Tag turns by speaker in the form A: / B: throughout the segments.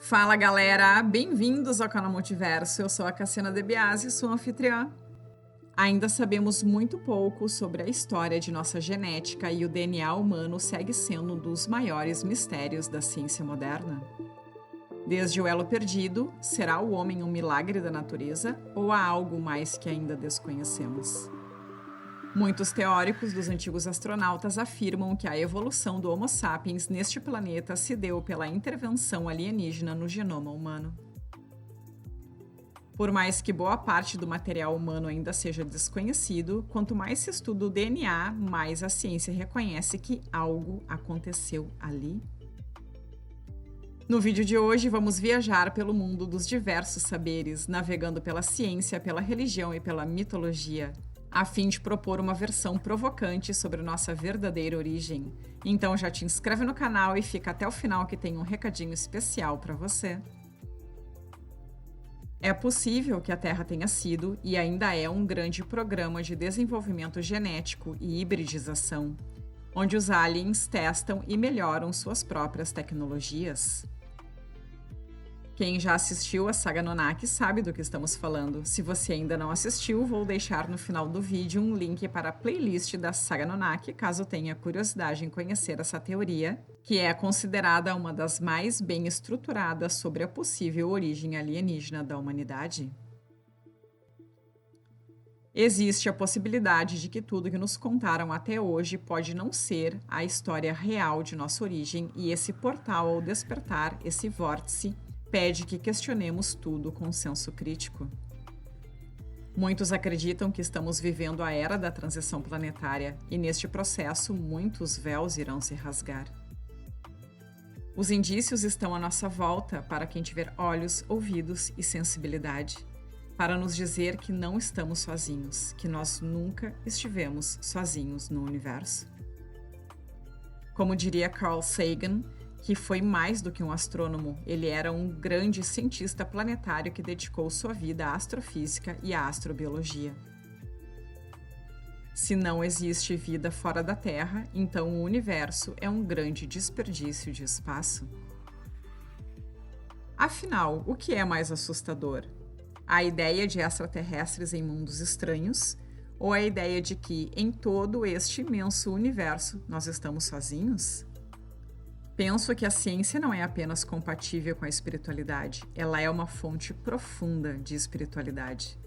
A: Fala galera, bem-vindos ao canal Multiverso, eu sou a Cassiana De Biasi, sua anfitriã. Ainda sabemos muito pouco sobre a história de nossa genética e o DNA humano segue sendo um dos maiores mistérios da ciência moderna. Desde o elo perdido, será o homem um milagre da natureza ou há algo mais que ainda desconhecemos? Muitos teóricos dos antigos astronautas afirmam que a evolução do Homo sapiens neste planeta se deu pela intervenção alienígena no genoma humano. Por mais que boa parte do material humano ainda seja desconhecido, quanto mais se estuda o DNA, mais a ciência reconhece que algo aconteceu ali. No vídeo de hoje, vamos viajar pelo mundo dos diversos saberes, navegando pela ciência, pela religião e pela mitologia, a fim de propor uma versão provocante sobre nossa verdadeira origem. Então já te inscreve no canal e fica até o final que tem um recadinho especial para você. É possível que a Terra tenha sido e ainda é um grande programa de desenvolvimento genético e hibridização, onde os aliens testam e melhoram suas próprias tecnologias. Quem já assistiu a saga Anunnaki sabe do que estamos falando. Se você ainda não assistiu, vou deixar no final do vídeo um link para a playlist da saga Anunnaki, caso tenha curiosidade em conhecer essa teoria, que é considerada uma das mais bem estruturadas sobre a possível origem alienígena da humanidade. Existe a possibilidade de que tudo que nos contaram até hoje pode não ser a história real de nossa origem e esse portal ao despertar, esse vórtice, pede que questionemos tudo com senso crítico. Muitos acreditam que estamos vivendo a era da transição planetária e, neste processo, muitos véus irão se rasgar. Os indícios estão à nossa volta para quem tiver olhos, ouvidos e sensibilidade, para nos dizer que não estamos sozinhos, que nós nunca estivemos sozinhos no universo. Como diria Carl Sagan, que foi mais do que um astrônomo, ele era um grande cientista planetário que dedicou sua vida à astrofísica e à astrobiologia. Se não existe vida fora da Terra, então o universo é um grande desperdício de espaço. Afinal, o que é mais assustador? A ideia de extraterrestres em mundos estranhos ou a ideia de que, em todo este imenso universo, nós estamos sozinhos? Penso que a ciência não é apenas compatível com a espiritualidade, ela é uma fonte profunda de espiritualidade.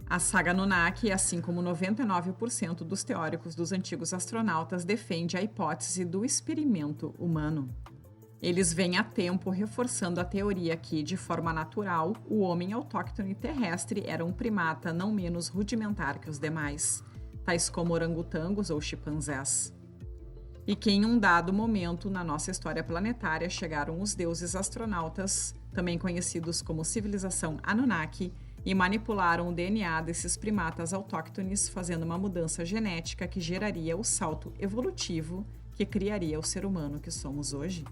A: A saga Anunnaki, assim como 99% dos teóricos dos antigos astronautas, defende a hipótese do experimento humano. Eles vêm há tempo reforçando a teoria que, de forma natural, o homem autóctone terrestre era um primata não menos rudimentar que os demais, tais como orangotangos ou chimpanzés. E que em um dado momento na nossa história planetária chegaram os deuses astronautas, também conhecidos como civilização Anunnaki, e manipularam o DNA desses primatas autóctones, fazendo uma mudança genética que geraria o salto evolutivo que criaria o ser humano que somos hoje.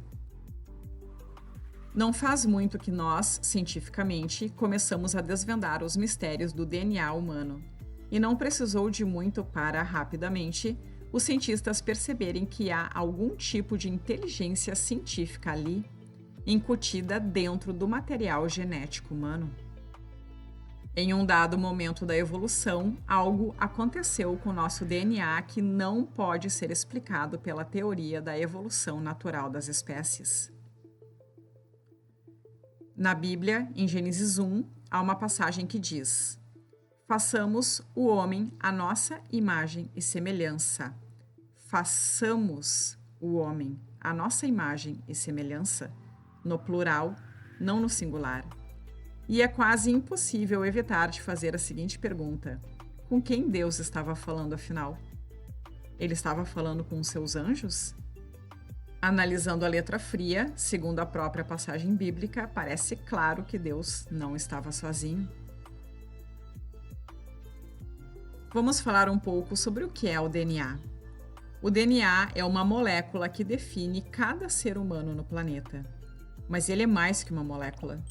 A: Não faz muito que nós, cientificamente, começamos a desvendar os mistérios do DNA humano, e não precisou de muito para, rapidamente, os cientistas perceberem que há algum tipo de inteligência científica ali, incutida dentro do material genético humano. Em um dado momento da evolução, algo aconteceu com o nosso DNA que não pode ser explicado pela teoria da evolução natural das espécies. Na Bíblia, em Gênesis 1, há uma passagem que diz: "Façamos o homem à nossa imagem e semelhança." Façamos o homem à nossa imagem e semelhança, no plural, não no singular. E é quase impossível evitar de fazer a seguinte pergunta: com quem Deus estava falando afinal? Ele estava falando com os seus anjos? Analisando a letra fria, segundo a própria passagem bíblica, parece claro que Deus não estava sozinho. Vamos falar um pouco sobre o que é o DNA. O DNA é uma molécula que define cada ser humano no planeta. Mas ele é mais que uma molécula.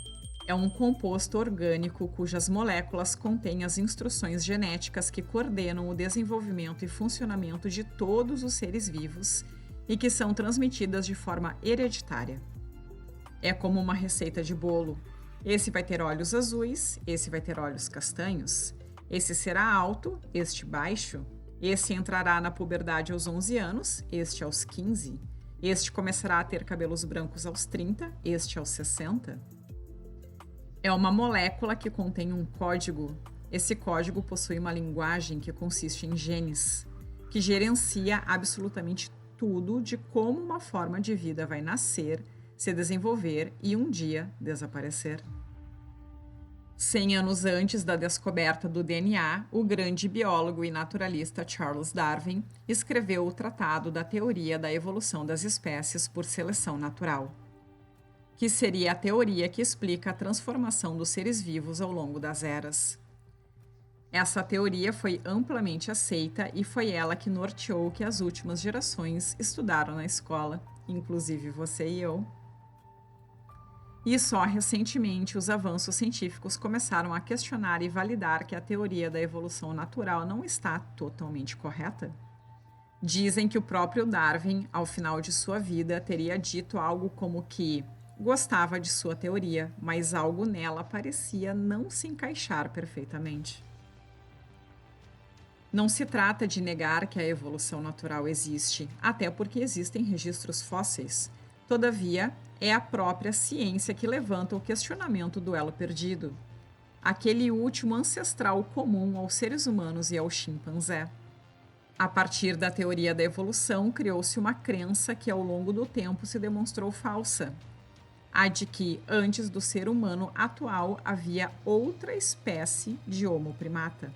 A: É um composto orgânico cujas moléculas contêm as instruções genéticas que coordenam o desenvolvimento e funcionamento de todos os seres vivos e que são transmitidas de forma hereditária. É como uma receita de bolo. Esse vai ter olhos azuis, esse vai ter olhos castanhos. Esse será alto, este baixo. Esse entrará na puberdade aos 11 anos, este aos 15. Este começará a ter cabelos brancos aos 30, este aos 60. É uma molécula que contém um código. Esse código possui uma linguagem que consiste em genes, que gerencia absolutamente tudo de como uma forma de vida vai nascer, se desenvolver e um dia desaparecer. 100 anos antes da descoberta do DNA, o grande biólogo e naturalista Charles Darwin escreveu o Tratado da Teoria da Evolução das Espécies por Seleção Natural, que seria a teoria que explica a transformação dos seres vivos ao longo das eras. Essa teoria foi amplamente aceita e foi ela que norteou o que as últimas gerações estudaram na escola, inclusive você e eu. E só recentemente os avanços científicos começaram a questionar e validar que a teoria da evolução natural não está totalmente correta. Dizem que o próprio Darwin, ao final de sua vida, teria dito algo como que gostava de sua teoria, mas algo nela parecia não se encaixar perfeitamente. Não se trata de negar que a evolução natural existe, até porque existem registros fósseis. Todavia, é a própria ciência que levanta o questionamento do elo perdido, aquele último ancestral comum aos seres humanos e ao chimpanzé. A partir da teoria da evolução, criou-se uma crença que ao longo do tempo se demonstrou falsa, a de que antes do ser humano atual havia outra espécie de Homo primata.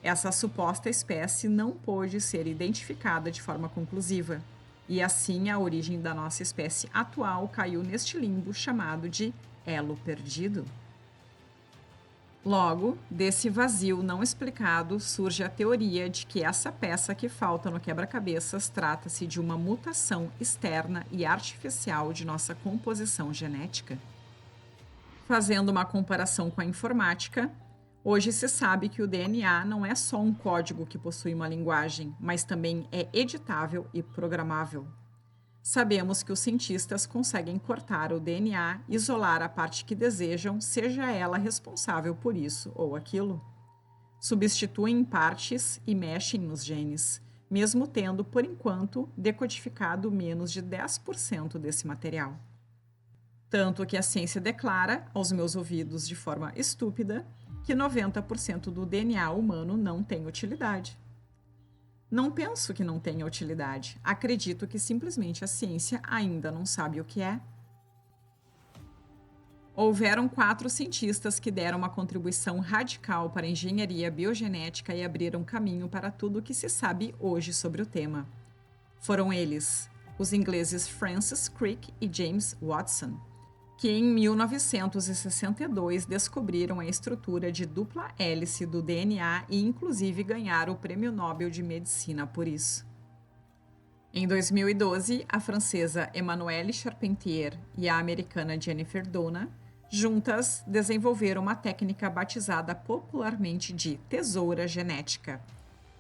A: Essa suposta espécie não pôde ser identificada de forma conclusiva, e assim a origem da nossa espécie atual caiu neste limbo chamado de elo perdido. Logo, desse vazio não explicado, surge a teoria de que essa peça que falta no quebra-cabeças trata-se de uma mutação externa e artificial de nossa composição genética. Fazendo uma comparação com a informática, hoje se sabe que o DNA não é só um código que possui uma linguagem, mas também é editável e programável. Sabemos que os cientistas conseguem cortar o DNA, isolar a parte que desejam, seja ela responsável por isso ou aquilo. Substituem partes e mexem nos genes, mesmo tendo, por enquanto, decodificado menos de 10% desse material. Tanto que a ciência declara, aos meus ouvidos de forma estúpida, que 90% do DNA humano não tem utilidade. Não penso que não tenha utilidade. Acredito que simplesmente a ciência ainda não sabe o que é. Houveram 4 cientistas que deram uma contribuição radical para a engenharia biogenética e abriram caminho para tudo o que se sabe hoje sobre o tema. Foram eles, os ingleses Francis Crick e James Watson, que em 1962 descobriram a estrutura de dupla hélice do DNA e inclusive ganharam o Prêmio Nobel de Medicina por isso. Em 2012, a francesa Emmanuelle Charpentier e a americana Jennifer Doudna, juntas, desenvolveram uma técnica batizada popularmente de tesoura genética,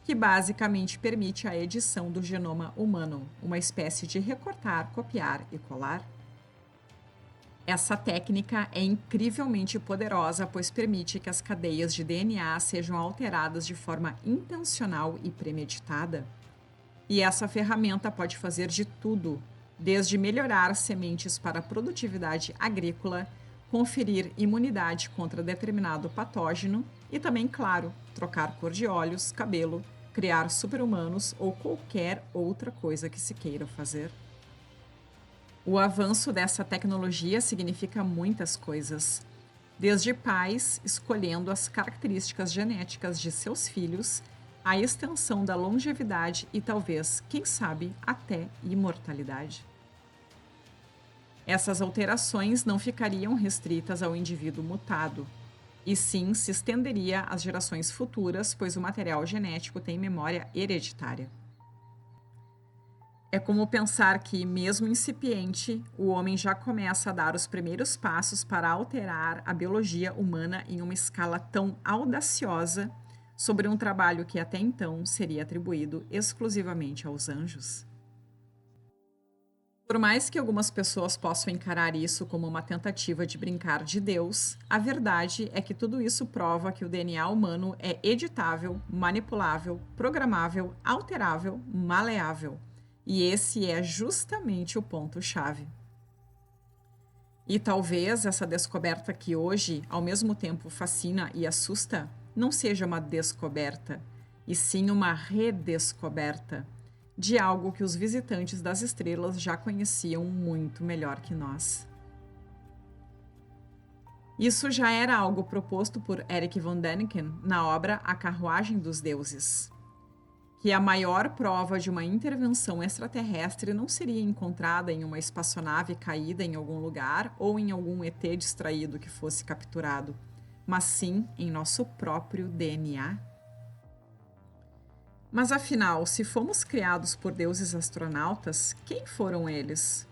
A: que basicamente permite a edição do genoma humano, uma espécie de recortar, copiar e colar. Essa técnica é incrivelmente poderosa, pois permite que as cadeias de DNA sejam alteradas de forma intencional e premeditada. E essa ferramenta pode fazer de tudo, desde melhorar sementes para a produtividade agrícola, conferir imunidade contra determinado patógeno e também, claro, trocar cor de olhos, cabelo, criar super-humanos ou qualquer outra coisa que se queira fazer. O avanço dessa tecnologia significa muitas coisas, desde pais escolhendo as características genéticas de seus filhos, a extensão da longevidade e talvez, quem sabe, até imortalidade. Essas alterações não ficariam restritas ao indivíduo mutado, e sim se estenderia às gerações futuras, pois o material genético tem memória hereditária. É como pensar que, mesmo incipiente, o homem já começa a dar os primeiros passos para alterar a biologia humana em uma escala tão audaciosa sobre um trabalho que até então seria atribuído exclusivamente aos anjos. Por mais que algumas pessoas possam encarar isso como uma tentativa de brincar de Deus, a verdade é que tudo isso prova que o DNA humano é editável, manipulável, programável, alterável, maleável. E esse é justamente o ponto-chave. E talvez essa descoberta que hoje, ao mesmo tempo, fascina e assusta, não seja uma descoberta, e sim uma redescoberta de algo que os visitantes das estrelas já conheciam muito melhor que nós. Isso já era algo proposto por Eric von Däniken na obra A Carruagem dos Deuses, que a maior prova de uma intervenção extraterrestre não seria encontrada em uma espaçonave caída em algum lugar ou em algum ET distraído que fosse capturado, mas sim em nosso próprio DNA. Mas afinal, se fomos criados por deuses astronautas, quem foram eles?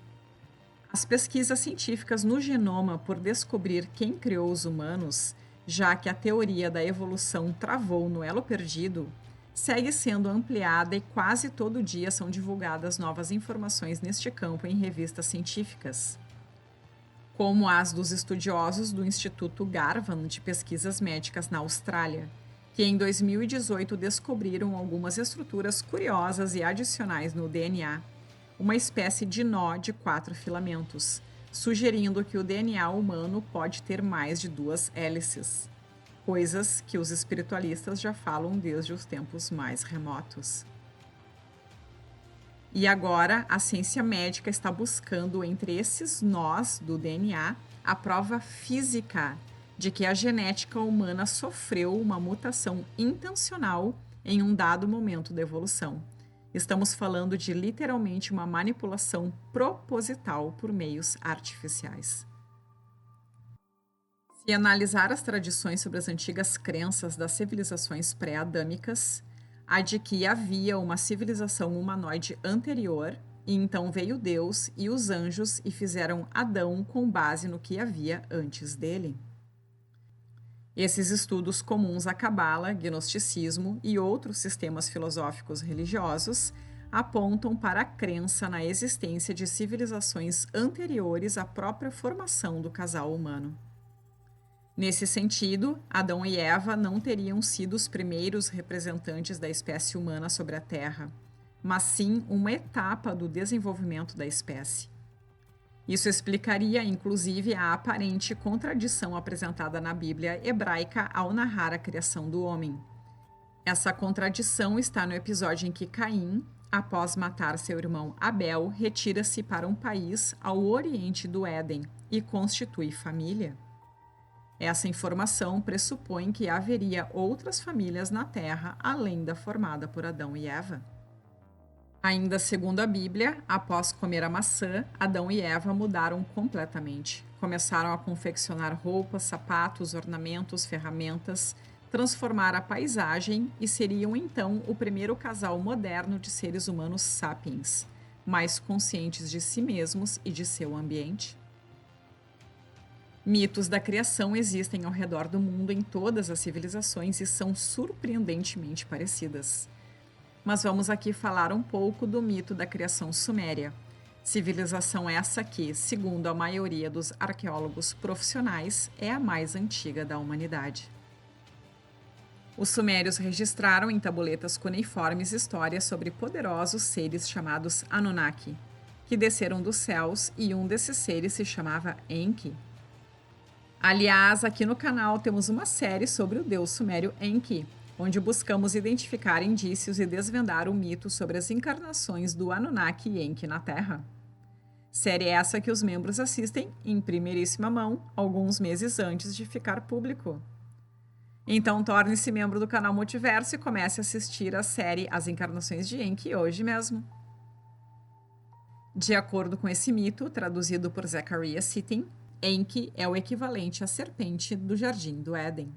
A: As pesquisas científicas no genoma por descobrir quem criou os humanos, já que a teoria da evolução travou no elo perdido, segue sendo ampliada e quase todo dia são divulgadas novas informações neste campo em revistas científicas, como as dos estudiosos do Instituto Garvan de Pesquisas Médicas na Austrália, que em 2018 descobriram algumas estruturas curiosas e adicionais no DNA, uma espécie de nó de 4 filamentos, sugerindo que o DNA humano pode ter mais de 2 hélices, coisas que os espiritualistas já falam desde os tempos mais remotos. E agora, a ciência médica está buscando entre esses nós do DNA a prova física de que a genética humana sofreu uma mutação intencional em um dado momento da evolução. Estamos falando de literalmente uma manipulação proposital por meios artificiais. Se analisar as tradições sobre as antigas crenças das civilizações pré-adâmicas, a de que havia uma civilização humanoide anterior, e então veio Deus e os anjos e fizeram Adão com base no que havia antes dele. Esses estudos comuns à Cabala, gnosticismo e outros sistemas filosóficos religiosos apontam para a crença na existência de civilizações anteriores à própria formação do casal humano. Nesse sentido, Adão e Eva não teriam sido os primeiros representantes da espécie humana sobre a Terra, mas sim uma etapa do desenvolvimento da espécie. Isso explicaria, inclusive, a aparente contradição apresentada na Bíblia hebraica ao narrar a criação do homem. Essa contradição está no episódio em que Caim, após matar seu irmão Abel, retira-se para um país ao oriente do Éden e constitui família. Essa informação pressupõe que haveria outras famílias na Terra além da formada por Adão e Eva. Ainda segundo a Bíblia, após comer a maçã, Adão e Eva mudaram completamente. Começaram a confeccionar roupas, sapatos, ornamentos, ferramentas, transformar a paisagem e seriam então o primeiro casal moderno de seres humanos sapiens, mais conscientes de si mesmos e de seu ambiente. Mitos da criação existem ao redor do mundo em todas as civilizações e são surpreendentemente parecidas. Mas vamos aqui falar um pouco do mito da criação suméria. Civilização essa que, segundo a maioria dos arqueólogos profissionais, é a mais antiga da humanidade. Os sumérios registraram em tabuletas cuneiformes histórias sobre poderosos seres chamados Anunnaki, que desceram dos céus e um desses seres se chamava Enki. Aliás, aqui no canal temos uma série sobre o deus sumério Enki, onde buscamos identificar indícios e desvendar o mito sobre as encarnações do Anunnaki e Enki na Terra. Série essa que os membros assistem em primeiríssima mão, alguns meses antes de ficar público. Então torne-se membro do canal Multiverso e comece a assistir a série As Encarnações de Enki hoje mesmo. De acordo com esse mito, traduzido por Zecharia Sitchin, Enki é o equivalente à serpente do Jardim do Éden.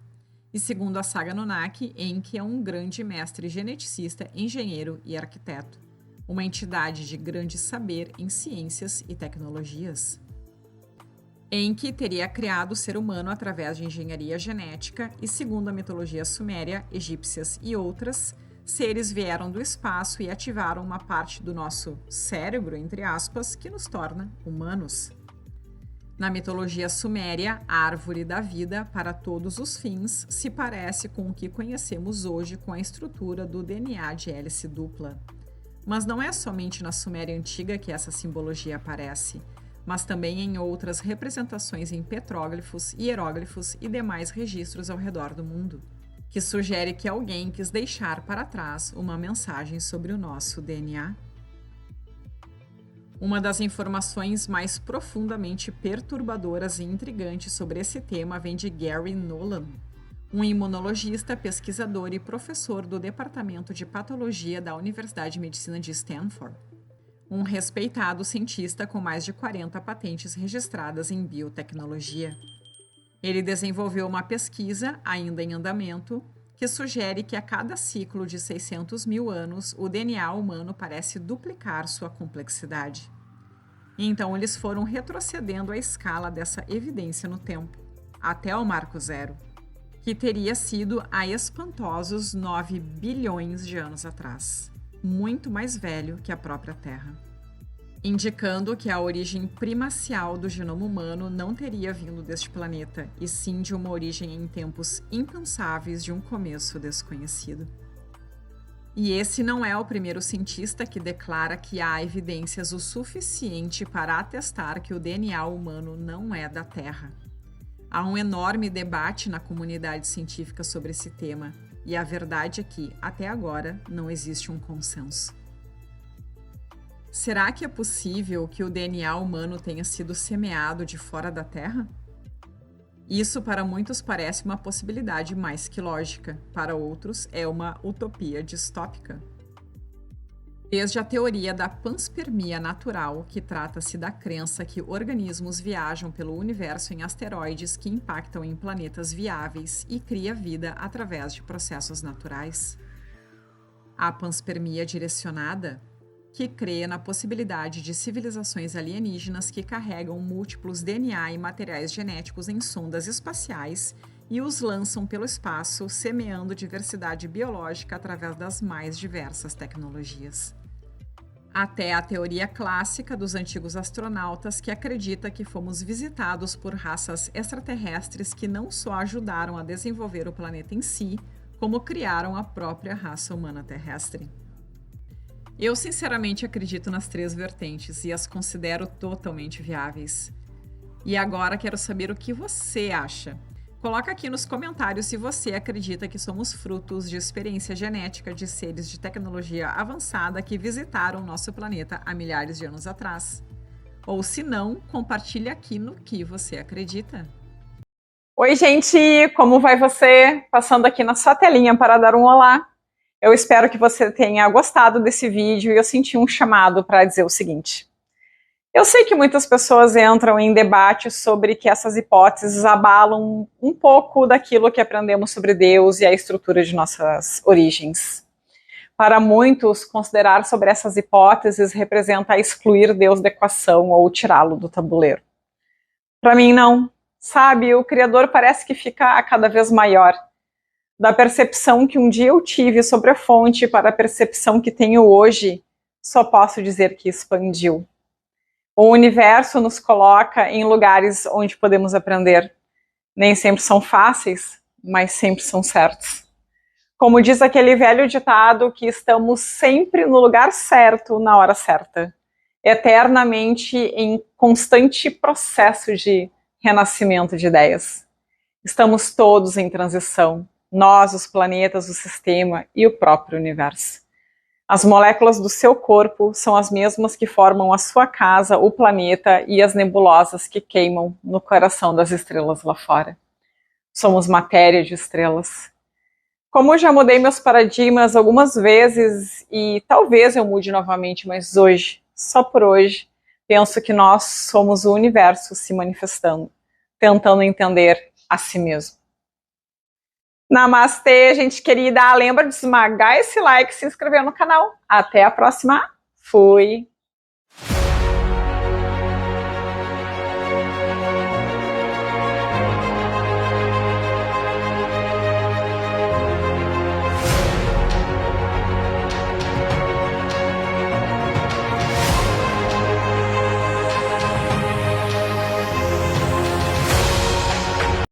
A: E segundo a saga Anunnaki, Enki é um grande mestre geneticista, engenheiro e arquiteto, uma entidade de grande saber em ciências e tecnologias. Enki teria criado o ser humano através de engenharia genética e, segundo a mitologia suméria, egípcias e outras, seres vieram do espaço e ativaram uma parte do nosso cérebro, entre aspas, que nos torna humanos. Na mitologia suméria, a árvore da vida, para todos os fins, se parece com o que conhecemos hoje com a estrutura do DNA de hélice dupla. Mas não é somente na Suméria antiga que essa simbologia aparece, mas também em outras representações em petróglifos, hieróglifos e demais registros ao redor do mundo, que sugere que alguém quis deixar para trás uma mensagem sobre o nosso DNA. Uma das informações mais profundamente perturbadoras e intrigantes sobre esse tema vem de Gary Nolan, um imunologista, pesquisador e professor do Departamento de Patologia da Universidade de Medicina de Stanford. Um respeitado cientista com mais de 40 patentes registradas em biotecnologia. Ele desenvolveu uma pesquisa, ainda em andamento, que sugere que a cada ciclo de 600 mil anos, o DNA humano parece duplicar sua complexidade. Então, eles foram retrocedendo a escala dessa evidência no tempo, até o marco zero, que teria sido há espantosos 9 bilhões de anos atrás, muito mais velho que a própria Terra, indicando que a origem primacial do genoma humano não teria vindo deste planeta, e sim de uma origem em tempos impensáveis de um começo desconhecido. E esse não é o primeiro cientista que declara que há evidências o suficiente para atestar que o DNA humano não é da Terra. Há um enorme debate na comunidade científica sobre esse tema, e a verdade é que, até agora, não existe um consenso. Será que é possível que o DNA humano tenha sido semeado de fora da Terra? Isso para muitos parece uma possibilidade mais que lógica, para outros é uma utopia distópica. Desde a teoria da panspermia natural, que trata-se da crença que organismos viajam pelo universo em asteroides que impactam em planetas viáveis e cria vida através de processos naturais. A panspermia direcionada, que crê na possibilidade de civilizações alienígenas que carregam múltiplos DNA e materiais genéticos em sondas espaciais e os lançam pelo espaço, semeando diversidade biológica através das mais diversas tecnologias. Até a teoria clássica dos antigos astronautas, que acredita que fomos visitados por raças extraterrestres que não só ajudaram a desenvolver o planeta em si, como criaram a própria raça humana terrestre. Eu sinceramente acredito nas três vertentes e as considero totalmente viáveis. E agora quero saber o que você acha. Coloca aqui nos comentários se você acredita que somos frutos de experiência genética de seres de tecnologia avançada que visitaram nosso planeta há milhares de anos atrás. Ou se não, compartilhe aqui no que você acredita. Oi, gente! Como vai você? Passando aqui na sua telinha para dar um olá. Eu espero que você tenha gostado desse vídeo e eu senti um chamado para dizer o seguinte. Eu sei que muitas pessoas entram em debate sobre que essas hipóteses abalam um pouco daquilo que aprendemos sobre Deus e a estrutura de nossas origens. Para muitos, considerar sobre essas hipóteses representa excluir Deus da equação ou tirá-lo do tabuleiro. Para mim, não. Sabe, o Criador parece que fica a cada vez maior. Da percepção que um dia eu tive sobre a fonte para a percepção que tenho hoje, só posso dizer que expandiu. O universo nos coloca em lugares onde podemos aprender. Nem sempre são fáceis, mas sempre são certos. Como diz aquele velho ditado, que estamos sempre no lugar certo, na hora certa. Eternamente em constante processo de renascimento de ideias. Estamos todos em transição. Nós, os planetas, o sistema e o próprio universo. As moléculas do seu corpo são as mesmas que formam a sua casa, o planeta e as nebulosas que queimam no coração das estrelas lá fora. Somos matéria de estrelas. Como eu já mudei meus paradigmas algumas vezes e talvez eu mude novamente, mas hoje, só por hoje, penso que nós somos o universo se manifestando, tentando entender a si mesmo. Namastê, gente querida. Lembra de esmagar esse like e se inscrever no canal. Até a próxima. Fui!